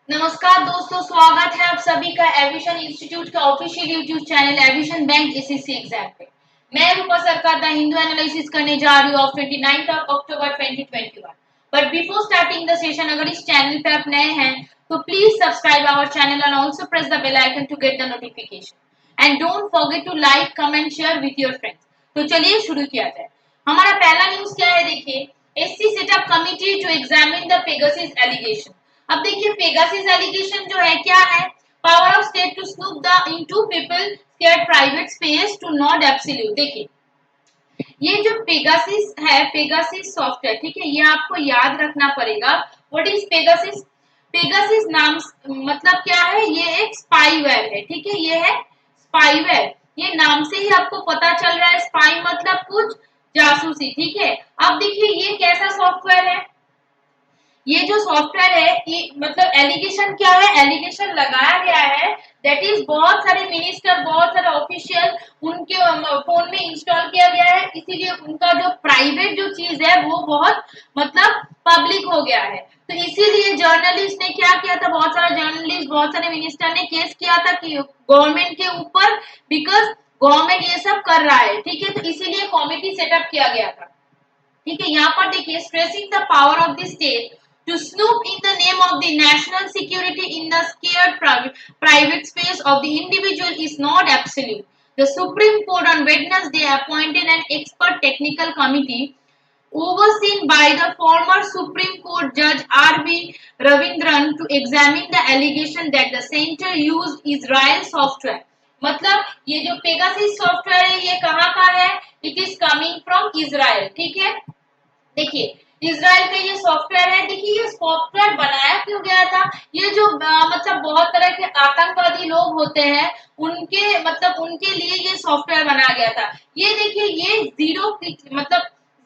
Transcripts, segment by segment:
नमस्कार दोस्तों, स्वागत है आप सभी का एविशन इंस्टीट्यूट के official YouTube channel evasion bank SSC exam पे। मैं रूपा सरकार द हिंदू एनालिसिस करने जा रही हूँ of 29 October 2021। But before starting the session, अगर इस चैनल पे आप नए हैं तो please subscribe our channel and also press the bell icon to get the notification and don't forget to like, comment, share with your friends. तो चलिए शुरू किया जाए। हमारा पहला न्यूज क्या है, देखिए। SC set up committee to examine the Pegasus allegation. अब देखिए, पेगासस एलिगेशन जो है क्या है? Power of state to snoop the into people sacred private space to not absolute. देखिए, ये जो पेगासस है, पेगासस सॉफ्टवेयर, ठीक है, ये आपको याद रखना पड़ेगा। What is Pegasus? पेगासस नाम मतलब क्या है? ये एक स्पाईवेयर है, ठीक है, ये है स्पाईवेयर। ये नाम से ही आपको पता चल रहा है, स्पाई मतलब कुछ जासूसी, ठीक है। अब देखिए, ये कैसा सॉफ्टवेयर है? ये जो सॉफ्टवेयर है, ये मतलब एलिगेशन क्या है? एलिगेशन लगाया गया है दैट इज बहुत सारे मिनिस्टर, बहुत सारे ऑफिशियल उनके फोन में इंस्टॉल किया गया है, इसीलिए उनका जो प्राइवेट जो चीज है वो बहुत मतलब पब्लिक हो गया है। तो इसीलिए जर्नलिस्ट ने क्या किया था, बहुत सारा जर्नलिस्ट, बहुत सारे मिनिस्टर ने केस किया था कि गवर्नमेंट के ऊपर, बिकॉज गवर्नमेंट ये सब कर रहा है, ठीक है। तो इसीलिए कमिटी सेटअप किया गया था, ठीक है। यहाँ पर देखिए, stressing the power of the state to snoop in the name of the national security in the scared private space of the individual is not absolute. The Supreme Court on Wednesday appointed an expert technical committee overseen by the former Supreme Court Judge R.V. Ravindran to examine the allegation that the center used Israel software. मतलब ये जो Pegasus software है, ये कहाँ का है? It is coming from Israel, ठीक है। देखिए, इजराइल का ये सॉफ्टवेयर है। देखिए, ये सॉफ्टवेयर बनाया क्यों गया था? ये जो मतलब बहुत तरह के आतंकवादी लोग होते हैं, उनके मतलब उनके लिए ये सॉफ्टवेयर बनाया गया था। ये देखिए, ये मतलब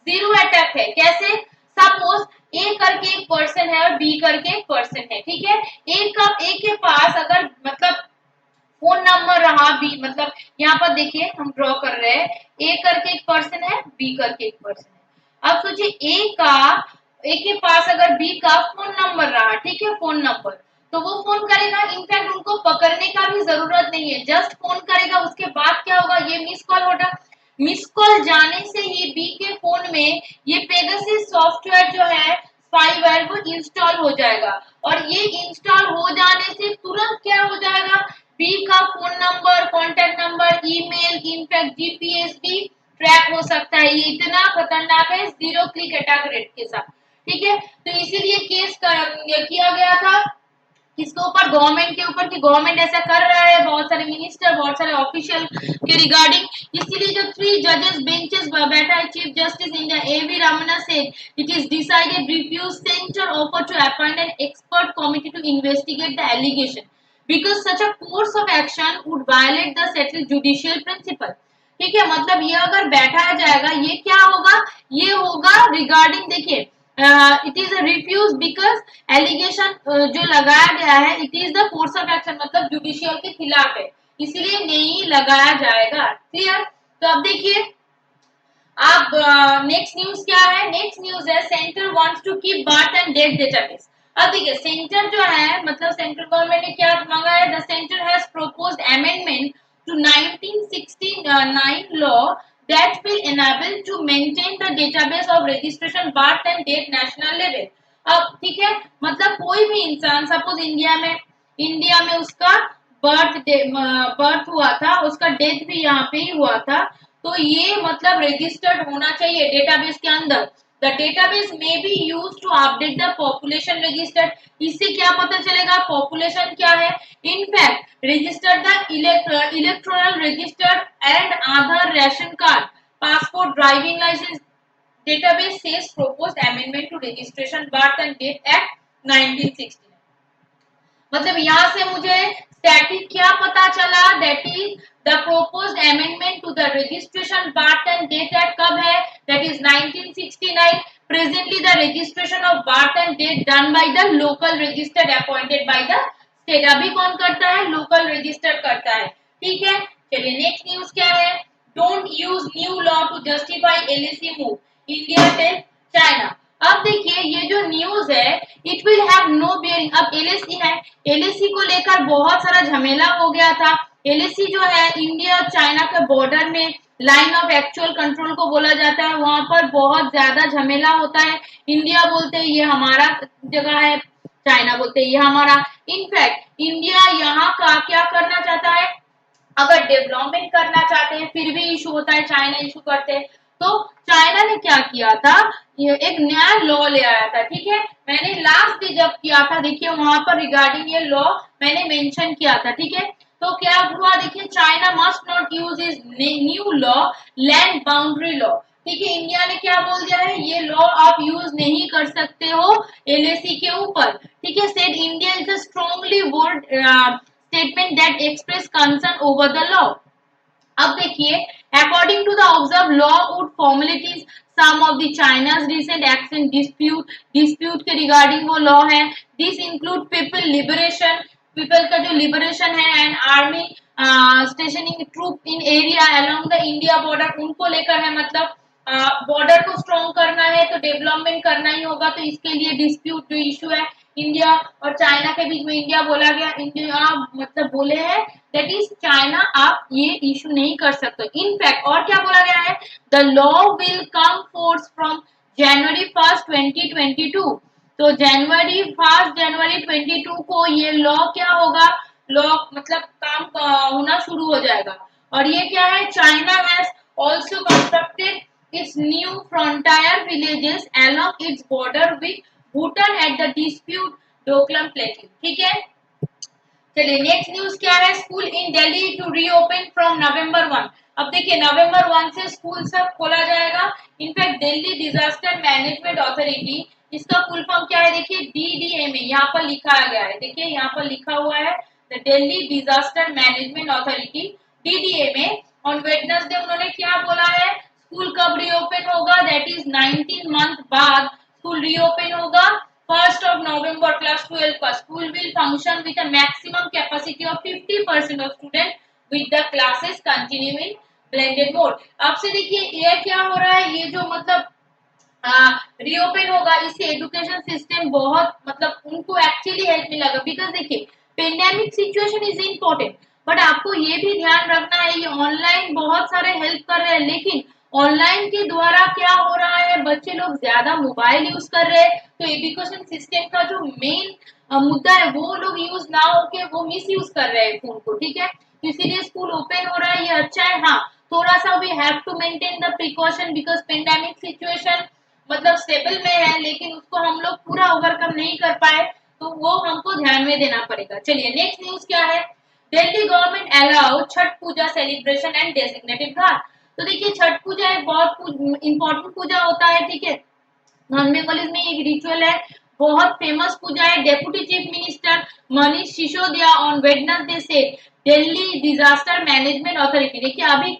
जीरो अटैक है। कैसे? सपोज ए करके एक पर्सन है और बी करके एक पर्सन है, ठीक है। ए के पास अगर मतलब फोन नंबर रहा, बी मतलब यहाँ पर देखिए हम ड्रॉ कर रहे हैं, ए करके एक पर्सन है, बी करके एक पर्सन है। अब सोचिए, ए के पास अगर बी का फोन नंबर रहा, ठीक है, फोन नंबर, तो वो फोन करेगा। इनफैक्ट उनको पकड़ने का भी जरूरत नहीं है, जस्ट फोन करेगा। उसके बाद क्या होगा? ये मिस कॉल होगा। मिस कॉल जाने से ही बी के फोन में ये पेगासस सॉफ्टवेयर जो है, स्पाईवेयर, वो इंस्टॉल हो जाएगा। और ये इंस्टॉल हो जाने से तुरंत क्या हो जाएगा? बी का phone number, contact number, email, in fact GPS भी ट्रैक हो सकता है। ये इतना खतरनाक है जीरो क्लिक अटैक रेट के साथ, ठीक है। तो इसीलिए केस किया गया था किसके ऊपर? गवर्नमेंट के ऊपर, कि गवर्नमेंट ऐसा कर रहा है, बहुत सारे मिनिस्टर, बहुत सारे ऑफिशियल के रिगार्डिंग। इसीलिए जो 3 जजेस बेंचेस बैठा है, chief justice India AV Ramana said it is decided refuse centre offer to appoint an expert committee to investigate the allegation because such a course of action would violate the settled judicial principle, ठीक है। मतलब ये अगर बैठाया जाएगा, ये क्या होगा? ये होगा रिगार्डिंग, देखिए, it is a refuse because allegation जो लगाया गया है, it is the course of action, मतलब जुडिशियल के खिलाफ है, इसलिए नहीं लगाया जाएगा। क्लियर? तो अब देखिए, अब नेक्स्ट न्यूज क्या है? नेक्स्ट न्यूज है, centre wants to keep birth and death database. अब देखिए, सेंटर जो है, मतलब सेंट्रल गवर्नमेंट ने क्या मांगा है? The centre has proposed amendment to 1969 law that will enable to maintain the database of registration birth and date national level। अब ठीक है, मतलब कोई भी इंसान, सपोज इंडिया में उसका बर्थ हुआ था, उसका डेथ भी यहाँ पे ही हुआ था, तो ये मतलब रजिस्टर्ड होना चाहिए डेटाबेस के अंदर। द डेटाबेस में be use to update the population register. इससे क्या पता चलेगा पॉपुलेशन क्या है? In fact register the electoral register and Aadhaar, ration card, passport, driving licence database says proposed amendment to registration birth and date act 1969। मतलब यहाँ से मुझे स्टैटिक क्या पता चला? That is the proposed amendment to the registration birth and date act कब है? That is 1969। Presently the registration of birth and date done by the local registered appointed by the state. अभी कौन करता है? Local register करता है, ठीक है। चलिए, नेक्स्ट न्यूज क्या है? Don't use new law to justify LAC move, India tell China. अब देखिए, ये जो न्यूज है, it will have no bearing. अब एलएसी है, एलएसी को लेकर बहुत सारा झमेला हो गया था। एलएसी जो है इंडिया और चाइना के बॉर्डर में लाइन ऑफ एक्चुअल कंट्रोल को बोला जाता है, वहां पर बहुत ज्यादा झमेला होता है। इंडिया बोलते हैं ये हमारा जगह है, चाइना बोलते हैं ये हमारा। इनफैक्ट इंडिया यहाँ का क्या करना चाहता है, अगर डेवलपमेंट करना चाहते हैं फिर भी इशू होता है, चाइना इशू करते हैं। तो चाइना ने क्या किया था, ये एक नया लॉ ले आया था, ठीक है। मैंने लास्ट डे जब किया था, देखिए वहां पर रिगार्डिंग ये लॉ मैंने मेंशन किया था, ठीक है। तो क्या हुआ, देखिए China must not use is new law land boundary law, ठीक है। इंडिया ने क्या बोल दिया है, ये लॉ आप यूज नहीं कर सकते हो एलएसी के ऊपर, ठीक है। Said India is a strongly word statement that express concern over the law. अब देखिए, according to the observe law would formalities some of the China's recent action dispute के रिगार्डिंग वो लॉ है। This include people liberation, people का जो liberation है, and army stationing troop in area along the India border, उनको लेकर है। मतलब बॉर्डर को स्ट्रॉन्ग करना है तो डेवलपमेंट करना ही होगा, तो इसके लिए डिस्प्यूट जो इशू है इंडिया और चाइना के बीच में, इंडिया बोला गया, इंडिया मतलब बोले हैं दैट इज चाइना आप ये इशू नहीं कर सकते। इनफैक्ट और क्या बोला गया है, the law will come force from January 1 2022। तो जनवरी 22 को ये लॉ क्या होगा, लॉ मतलब काम होना शुरू हो जाएगा। और ये क्या है, China has also constructed its new frontier villages along its border with Bhutan at the dispute Doklam Plateau, ठीक है। चलिए नेक्स्ट न्यूज क्या है, school in Delhi to reopen from November 1। अब देखिए नवंबर 1 से स्कूल सब खोला जाएगा। In fact Delhi disaster management authority, इसका फुल फॉर्म क्या है, देखिए डीडीएमए यहाँ पर लिखा गया है, देखिए यहाँ पर लिखा हुआ है the Delhi disaster management authority DDMA. On Wednesday उन्होंने क्या बोला है, स्कूल कब रीओपन होगा, दैट इज 19 मंथ बाद स्कूल रीओपन होगा। 1st of November class 12 का school will function with a maximum capacity of 50% of students with the classes continuing blended mode। अब से देखिए ये क्या हो रहा है, ये जो मतलब रीओपन होगा, इससे एजुकेशन सिस्टम बहुत मतलब उनको एक्चुअली हेल्प मिलेगा। बिकॉज देखिए pandemic situation is important, but आपको ये भी ध्यान रखना है, ये ऑनलाइन बहुत सारे हेल्प कर रहे हैं, लेकिन ऑनलाइन के द्वारा क्या हो रहा है, बच्चे लोग ज्यादा मोबाइल यूज कर रहे हैं, तो एजुकेशन सिस्टम का जो मेन मुद्दा है वो लोग यूज ना होके वो मिस यूज कर रहे हैं फोन को, ठीक है। तो इसीलिए स्कूल ओपन हो रहा है, ये अच्छा है। हाँ थोड़ा सा we have to maintain the precaution because pandemic situation मतलब स्टेबल में है, लेकिन उसको हम लोग पूरा ओवरकम नहीं कर पाए, तो वो हमको ध्यान में देना पड़ेगा। चलिए नेक्स्ट न्यूज क्या है, Delhi government allow Chhath Puja celebration and designated ghat. तो देखिए छठ पूजा एक बहुत इंपॉर्टेंट पूजा होता है, ठीक है। नॉन बंगालीज में एक रिचुअल है, बहुत फेमस पूजा है। Deputy chief minister Manish Sisodia on Wednesday से दिल्ली डिजास्टर मैनेजमेंट अथॉरिटी, देखिए अभी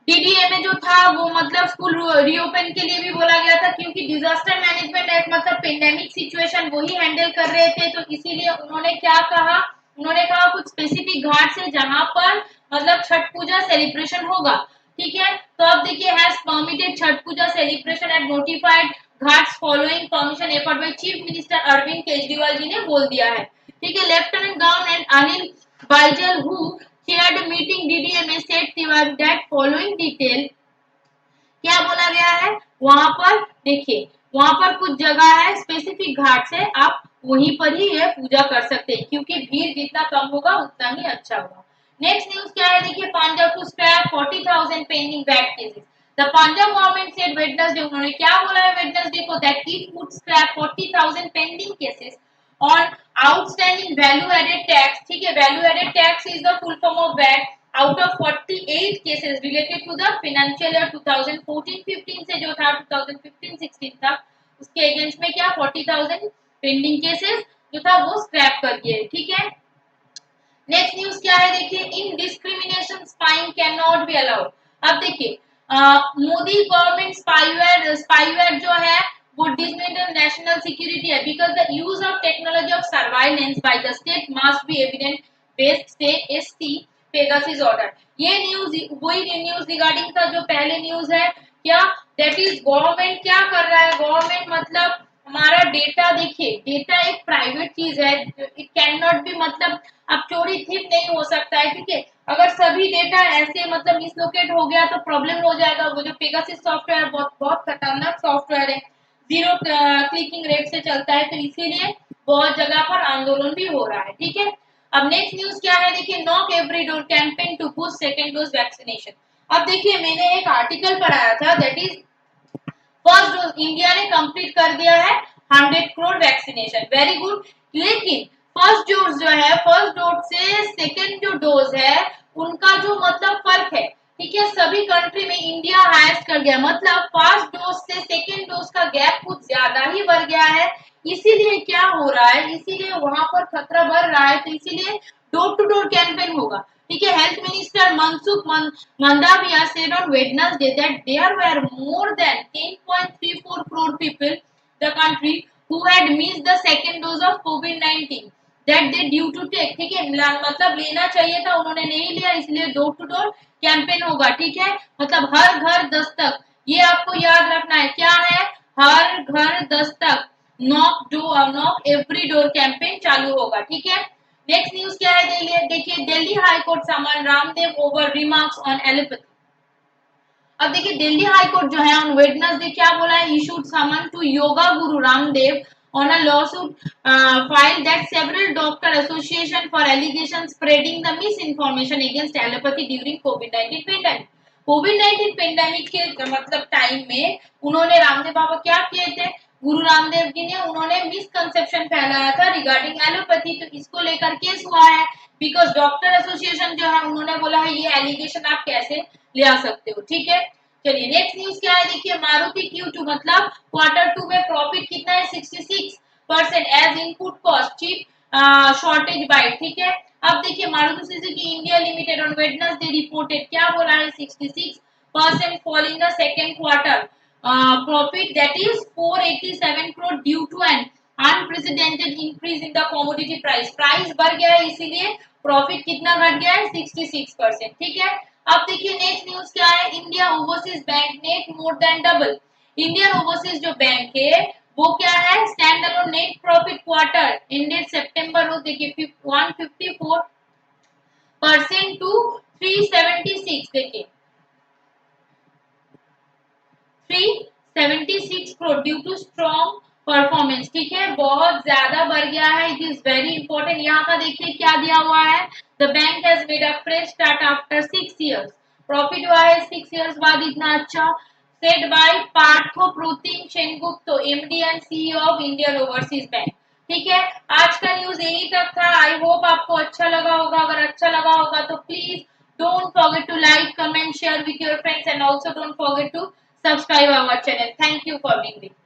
डीडीएमए जो था वो मतलब स्कूल रीओपन के लिए भी बोला गया था, क्योंकि डिजास्टर मैनेजमेंट एक्ट मतलब पेंडेमिक सिचुएशन वही हैंडल कर रहे थे, तो इसीलिए उन्होंने क्या कहा, उन्होंने कहा कुछ स्पेसिफिक घाट से जहां पर मतलब छठ पूजा सेलिब्रेशन होगा, ठीक है। तो अब देखिए has permitted Chhath Puja celebration at notified ghats following permission effort by chief minister Arvind Kejriwal ji ने बोल दिया है, ठीक है। Lieutenant governor Anil Baijal who chaired a meeting DDMA said Tiwari that following detail, क्या बोला गया है वहां पर, देखिए वहां पर कुछ जगह है स्पेसिफिक घाट से आप वहीं पर ही ये पूजा कर सकते हैं, क्योंकि भीड़ जितना कम होगा उतना ही अच्छा होगा। नेक्स्ट न्यूज क्या है, देखिए Punjab to scrap 40,000 pending VAT cases. The Punjab government said Wednesday, उन्होंने क्या बोला है वेडनेसडे को, that it would scrap 40,000 pending cases on outstanding value added tax, ठीक है। value added tax is the full form of VAT out of 48 cases related to the financial year 2014-15 से जो था 2015-16 था, उसके अगेंस्ट में क्या 40,000 पेंडिंग केसेस जो था वो स्क्रैप कर दिए, ठीक है। नेक्स्ट न्यूज क्या है, देखिए in discrimination spying can not be allowed. अब देखिए मोदी गवर्नमेंट स्पाईवेयर जो है वो डिसमेंटल नेशनल सिक्योरिटी है, because the use of technology of surveillance by the state must be evident based stay ST Pegasus order. ये न्यूज वही news regarding था जो पहले न्यूज है क्या, दैट इज गवर्नमेंट क्या कर रहा है, गवर्नमेंट मतलब हमारा डेटा, देखिए डेटा एक प्राइवेट चीज है, इट कैन नॉट बी, मतलब अब चोरी थिप नहीं हो सकता है, ठीक है। अगर सभी डेटा ऐसे मतलब मिसलोकेट हो गया तो प्रॉब्लम हो जाएगा। वो जो पेगासिस सॉफ्टवेयर बहुत बहुत खतरनाक सॉफ्टवेयर है, जीरो क्लिकिंग रेट से चलता है, तो इसीलिए बहुत जगह पर आंदोलन भी हो रहा है, ठीक है। अब नेक्स्ट न्यूज क्या है, देखिए knock every door campaign to push second dose vaccination. अब देखिए मैंने एक आर्टिकल पढ़ाया था, that is first dose India ने कंप्लीट कर दिया है 100 करोड़ वैक्सीनेशन, वेरी गुड। लेकिन फर्स्ट डोज जो है, फर्स्ट डोज से सेकेंड जो डोज है उनका जो मतलब फर्क है, ठीक है, सभी कंट्री में इंडिया हाईएस्ट कर गया, मतलब फर्स्ट डोज से सेकेंड डोज का गैप कुछ ज्यादा ही बढ़ गया है। इसीलिए क्या हो रहा है, इसीलिए वहां पर खतरा बढ़ रहा है, तो इसीलिए डोर टू डोर कैंपेन होगा, ठीक है। Health minister Mansukh Mandavia said on Wednesday that there were more than 10.34 crore people in the country who had missed the second dose of COVID-19 that they due to take, ठीक है, मतलब लेना चाहिए था, उन्होंने नहीं लिया, इसलिए डोर टू डोर कैंपेन होगा, ठीक है। मतलब हर घर दस्तक, ये आपको याद रखना है, क्या है, हर घर Dastak, knock every door campaign चालू होगा, ठीक है। नेक्स्ट न्यूज क्या है, देखिए Delhi high court summon Ramdev over remarks on allopathy. अब देखिए दिल्ली हाई कोर्ट जो है ऑन वेडनेसडे क्या बोला है, issued someone to yoga Guru Ramdev on a lawsuit filed that several doctor association for allegations spreading the misinformation against allopathy during COVID-19 pandemic। COVID-19 pandemic के मतलब time में उन्होंने रामदेव बाबा क्या किए थे, गुरु रामदेव जी ने उन्होंने मिसकंसेप्शन फैलाया था रिगार्डिंग एलोपैथी, तो इसको लेकर केस हुआ है। बिकॉज डॉक्टर एसोसिएशन जो है उन्होंने बोला है ये एलिगेशन आप कैसे ले आ सकते हो, ठीक है। चलिए नेक्स्ट न्यूज क्या है, देखिए मारुति Q2 मतलब क्वार्टर टू में प्रॉफिट कितना है 66% as input cost cheap shortage bite, ठीक है। अब देखिए Maruti Suzuki India limited on Wednesday reported क्या बोला है, 66% fall in the second quarter, profit that is 487 crore due to an unprecedented increase in the commodity price, price बढ़ गया है इसीलिए प्रॉफिट कितना घट गया है 66%, ठीक है। अब देखिए नेक्स्ट न्यूज क्या है, India overseas bank net more than double. Indian overseas जो बैंक है वो क्या है, stand alone net profit quarter ended सितंबर वो देखिए 154% टू 376, देखिए 376 crore due to strong performance, ठीक है, बहुत ज्यादा बढ़ गया है, इट इज वेरी इंपॉर्टेंट। यहाँ का देखिए क्या दिया हुआ है, the bank has made a fresh start after 6 years, profit हुआ है 6 years बाद इतना अच्छा, said by Partho Protim Sengupta MD and CEO of Indian overseas bank, ठीक है। आज का न्यूज यही तक था, आई होप आपको अच्छा लगा होगा, अगर अच्छा लगा होगा तो please don't forget to like, comment, share with your friends and also don't forget to subscribe our channel. Thank you for being with me.